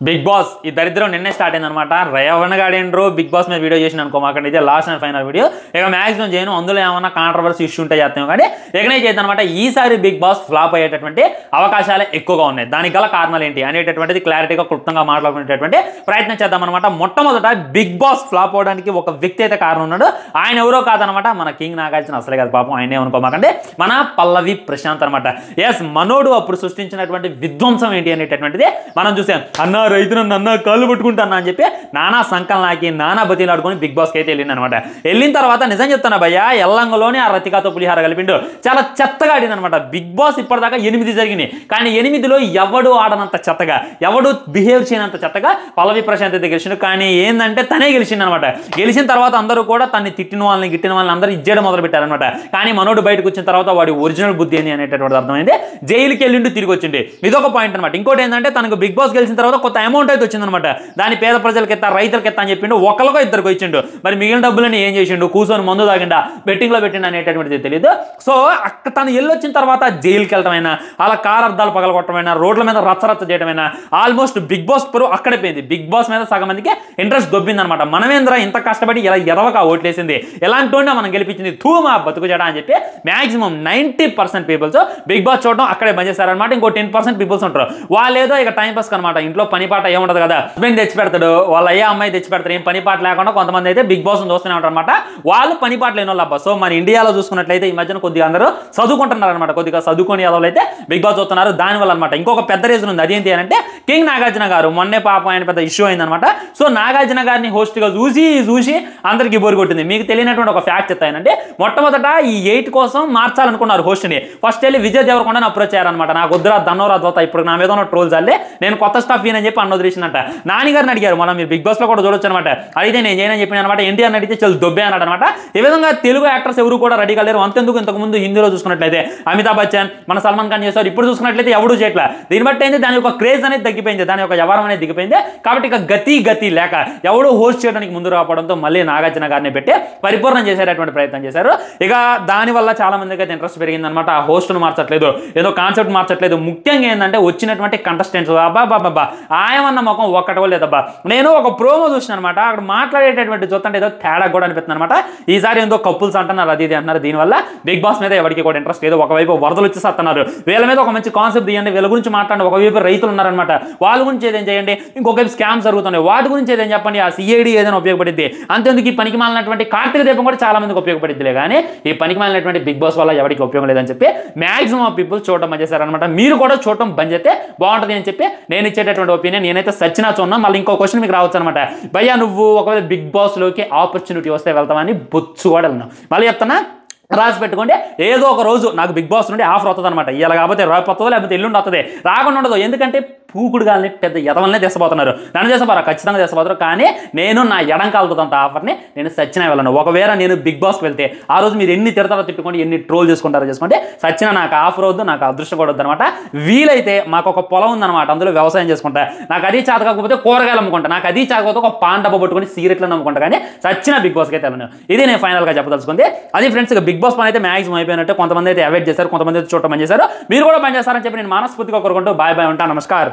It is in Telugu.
బిగ్ బాస్ ఈ దరిద్రం నిన్నే స్టార్ట్ అయిందనమాట. రేవణ్ గాడేండ్రో బిగ్ బాస్ మీద వీడియో చేసిన అనుకో, మాకండి ఇదే లాస్ట్ అండ్ ఫైనల్ వీడియో. ఇక మ్యాక్సిమం చేయను, అందులో ఏమన్నా కాంట్రవర్సీ ఇష్యూ ఉంటే చేస్తాం కానీ ఇకనే చేద్దాం అనమాట. ఈసారి బిగ్ బాస్ ఫ్లాప్ అయ్యేటటువంటి అవకాశాలే ఎక్కువగా ఉన్నాయి. దానికి గల కారణాలు ఏంటి అనేటటువంటిది క్లారిటీగా క్లుప్తంగా మాట్లాడుకునేటటువంటి ప్రయత్నం చేద్దాం అనమాట. మొట్టమొదట బిగ్ బాస్ ఫ్లాప్ అవడానికి ఒక వ్యక్తి అయితే కారణం ఉన్నాడు. ఆయన ఎవరో కాదనమాట, మన కింగ్ నాగార్జున. అసలే కదా పాపం, ఆయన ఏమనుకోమాకండి, మన పల్లవి ప్రశాంత్ అనమాట. ఎస్, మనోడు అప్పుడు సృష్టించినటువంటి విధ్వంసం ఏంటి అనేటటువంటిది మనం చూసాం. అన్న రైతును అన్న కాళ్ళు పట్టుకుంటాను అని చెప్పి నానా సంకల్ నాకి నానా బతిలాడుకొని బిగ్ బాస్కి అయితే వెళ్ళింది అనమాట. వెళ్ళిన తర్వాత నిజం చెప్తాను భయ్యా, ఎల్లంగలోనే ఆ రతికాతో పులిహార కలిపిండు. చాలా చెత్తగా ఆడింది అనమాట. బిగ్ బాస్ ఇప్పటిదాకా 8 జరిగినాయి, కానీ 8లో ఎవడు ఆడనంత చెత్తగా, ఎవడు బిహేవ్ చేయనంత చెత్తగా పల్లవి ప్రశాంత్ అయితే గెలిచిండు. కానీ ఏంటంటే తనే గెలిచింది అనమాట. గెలిచిన తర్వాత అందరూ కూడా తన్ని తిట్టిన వాళ్ళని గిట్టిన వాళ్ళని అందరూ ఇచ్చేయడం మొదలు పెట్టారనమాట. కానీ మనోడు బయటకు వచ్చిన తర్వాత వాడి ఒరిజినల్ బుద్ధి ఏంది అనేటటువంటి అర్థమైంది. జైలుకి వెళ్ళిండు, తిరిగి వచ్చిండి. ఇదొక పాయింట్ అనమాట. ఇంకోటి ఏంటంటే తనకు బిగ్ బాస్ గెలిచిన తర్వాత కొత్త అమౌంట్ అయితే వచ్చిందనమాట. దాని పేద ప్రజలకి ఎత్తా, రైతులకి ఎత్తా అని చెప్పిండు. ఒకరికో ఇద్దరికి ఇచ్చిండు. మరి మిగిలిన డబ్బులని ఏం చేసిండు? కూర్చొని మందు తాగిండా, బెట్టింగ్ లో పెట్టిండు అనేటటువంటిది తెలియదు. సో అక్కడ తను వెళ్ళొచ్చిన తర్వాత జైలుకి వెళ్ళటమైనా, అలా కార్ అద్దాలు పగలగొట్టమైనా, రోడ్ల మీద రచ్చరచ్చ చేయడమైనా, ఆల్మోస్ట్ బిగ్ బాస్ పరువు అక్కడే పోయింది. బిగ్ బాస్ మీద సగం మందికి ఇంట్రెస్ట్ దొబ్బింది అనమాట. మనమేంద్ర ఇంత కష్టపడి ఇలా ఎదవక ఓట్లేసింది, ఎలాంటి మనం గెలిపించింది, తూమా బతుకు చేయడా అని చెప్పి మాక్సిమం 90% పీపుల్స్ బిగ్ బాస్ చూడడం అక్కడే బంద్ చేశారనమాట. ఇంకో 10% పీపుల్స్ ఉంటారు, వాళ్ళు ఏదో ఇక టైం పాస్ అనమాట. ఇంట్లో పని పాట ఏముండదు కదా, హస్బెండ్ తెచ్చి పెడతాడు, వాళ్ళ అయ్యా అమ్మాయి తెచ్చి పెడతారు. ఏం పని పాట లేకుండా కొంతమంది అయితే బిగ్ బాస్ చూస్తూనే ఉంటారు అనమాట. వాళ్ళు పని పాట లేని వాళ్ళు అబ్బా. సో మన ఇండియాలో చూసుకున్నట్లయితే ఈ మధ్యన కొద్దిగా అందరూ చదువుకుంటున్నారు అనమాట. కొద్దిగా చదువుకొని ఎవరు అయితే బిగ్ బాస్ చూస్తున్నారు. దానివల్ల అనమాట. ఇంకొక పెద్ద రీజన్ ఉంది. అదేంటి అంటే కింగ్ నాగార్జున గారు మొన్నే పాపం ఆయన పెద్ద ఇష్యూ అయిందనమాట. సో నాగార్జున గారిని హోస్ట్గా చూసి అందరికీ బోరు కొట్టింది. మీకు తెలియనటువంటి ఒక ఫ్యాక్ట్ చెప్తానంటే, మొట్టమొదట ఈ 8 కోసం మార్చాలనుకున్నారు హోస్ట్ని. ఫస్ట్ వెళ్ళి విజయ్ దేవరకొండని అప్రోచ్ అయ్యారనమాట. నాకు వద్దురా దన్నోరా దోత, ఇప్పుడు నా మీద ఉన్న ట్రోల్స్ అల్లే, నేను కొత్త స్టాఫ్ అని చెప్పి అన్న వదిలేసినట్ట. నానిగారిని అడిగారు, మనం మీరు బిగ్ బాస్ లో కూడా చూడొచ్చు అనమాట. అయితే నేను చేయనని చెప్పిన అనమాట. ఎన్టీఆర్ అడిగితే చాలా దొబ్బే అన్నాడు అనమాట. ఈ విధంగా తెలుగు యాక్టర్స్ ఎవరు కూడా రెడీగా లేరు. అంతెందుకు ఇంతకుముందు హిందీలో చూసుకున్నట్లయితే అమితాబ్ బచ్చన్, మన సల్మాన్ ఖాన్ చేస్తారు. ఇప్పుడు చూసుకున్నట్లయితే ఎవరు చేయట్లా. దీన్ని బట్టి అయితే దాని యొక్క క్రేజ్ అనేది తగ్గిపోయింది, దాని యొక్క వ్యవహారం అనేది దిగిపోయింది. కాబట్టి ఇక గతి లేక ఎవడు హోస్ట్ చేయడానికి ముందు రావడంతో మళ్ళీ నాగార్జున గారిని పెట్టి పరిపూర్ణం చేసేటటువంటి ప్రయత్నం చేశారు. ఇక దానివల్ల చాలా మందికి అయితే ఇంట్రెస్ట్ పెరిగింది అనమాట. ఆ హోస్ట్ను మార్చట్లేదు, ఏదో కాన్సెప్ట్ మార్చట్లేదు. ముఖ్యంగా ఏంటంటే వచ్చినటువంటి కంటెస్టెంట్స్ అబ్బా ఆయమన్న ముఖం ఒక్కటో లేదబ్బా. నేను ఒక ప్రోమో చూసిన అనమాట. అక్కడ మాట్లాడేటటువంటి చూస్తుంటే ఏదో తేడా కూడా అనిపిస్తుంది అనమాట. ఈసారి ఏదో కపుల్స్ అంటున్నారు, అది ఇది అంటున్నారు. దీనివల్ల బిగ్ బాస్ మీద ఎవరికి కూడా ఇంట్రెస్ట్ లేదు. ఒకవైపు వరదలు వచ్చి సత్తున్నారు, వీళ్ళ మీద ఒక మంచి కాన్సెప్ట్ తీయండి, వీళ్ళ గురించి మాట్లాడండి. ఒకవైపు రైతులు ఉన్నారనమాట, వాళ్ళ గురించి ఏదేం చేయండి. ఇంకొకవైపు స్కామ్స్ జరుగుతున్నాయి, వాటి గురించి ఏదేం చెప్పండి. ఆ సిఐడి ఏదైనా ఉపయోగపడింది. అంతేందుకు ఈ పనికి మాలినటువంటి కార్తీక దీపం కూడా చాలా మందికి ఉపయోగపడిద్దిలే, కానీ ఈ పనికి మాలినటువంటి బిగ్ బాస్ వల్ల ఎవరికి ఉపయోగం లేదని చెప్పి మాక్సిమం ఆఫ్ పీపుల్ చూడటం బంద్ చేశారనమాట. మీరు కూడా చూడటం బంద్ చేస్తే బాగుంటుంది అని చెప్పి నేను ఇచ్చేటటువంటి ఒపీనియన్. నేనైతే సచ్చినా చూన్నా. మళ్ళీ ఇంకో క్వశ్చన్ మీకు రావచ్చు అనమాట, భయ్యా నువ్వు ఒకవేళ బిగ్ బాస్ లోకి ఆపర్చునిటీ వస్తే వెళ్తామని బొచ్చు కూడా వెళ్ళినావు. మళ్ళీ చెప్తానా, రాసి పెట్టుకోండి. ఏదో ఒక రోజు నాకు బిగ్ బాస్ నుండి ఆఫర్ వస్తుంది అనమాట. ఇలా కాకపోతే రేపు వస్తుందో లేకపోతే ఎల్లుండి వస్తుంది, రాకుండా ఉండదు. ఎందుకంటే పూకుడుగాల్ని పెద్ద ఎదవలనే తెసపోతున్నారు, నన్ను చేసపోరా, ఖచ్చితంగా తెసపోతారు. కానీ నేను నా ఎడంకాలతో ఆఫర్ని నేను సచ్చినా వెళ్ళను. ఒకవేళ నేను బిగ్ బాస్కి వెళ్తే ఆ రోజు మీరు ఎన్ని తిడతారో తిట్టుకోండి, ఎన్ని ట్రోల్ చేసుకుంటారో చేసుకోండి, సచ్చినా నాకు ఆఫర్ వద్దు, నాకు అదృష్టం కూడా వద్దు అనమాట. వీలైతే మాకు ఒక పొలం ఉందన్నమాట, అందులో వ్యవసాయం చేసుకుంటా. నాకు అది చేత కాకపోతే కూరగాయలు అమ్ముకుంటా, నాకు అది చాకపోతే ఒక పాన్ డబ్బా పట్టుకొని సిగరెట్లను అమ్ముకుంటా. కానీ సచ్చిన బిగ్ బాస్కి అయితే వెళ్ళను. ఇది నేను ఫైనల్గా చెప్పదలుచుకుంది. అది ఫ్రెండ్స్, ఇక బిగ్ బాస్ పని అయితే మ్యాక్సిమం అయిపోయినట్టు. కొంతమంది అయితే అవాయిడ్ చేశారు, కొంతమంది అయితే చూడటం పని చేశారు. మీరు కూడా పని చేస్తారని చెప్పి నేను మనస్ఫూర్తిగా కోరుకుంటూ బాయ్ ఉంటాను. నమస్కారం.